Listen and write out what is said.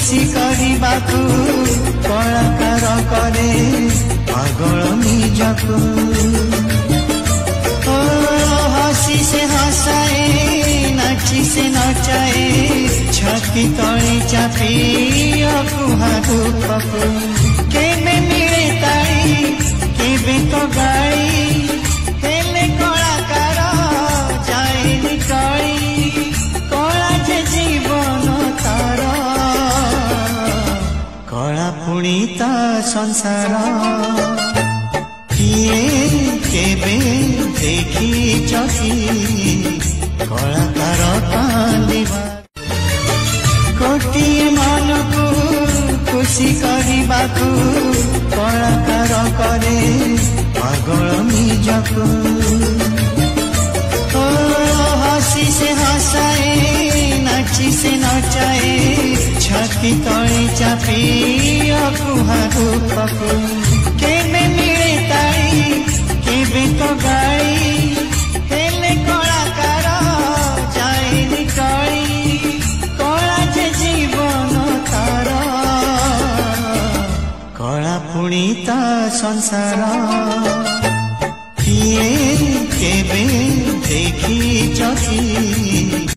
खुशी करबाकू कलाकार करे पागल निजकू हसी से हसाए नाची से नचाए छाती तले चापी अकुहा दुखकू केबे मिले ताई केबे तो गाई हेले कलाकार जाए निकली कला जे जीवन तार कला पुणी ता संसार किए केबे देखी चकी कलाकार कांदिबा गोटे मन को खुशी करबाकू कलाकार करे पागल निजकू हसी से हसाए नाची से नचाए छाती तले चापी अकुहा दुखकू केबे मिले ताई केबे तो गाई हेले कलाकार जाए निकली कला जे जीवन तार कला पुणी ता संसार किए केबे देखी चकी।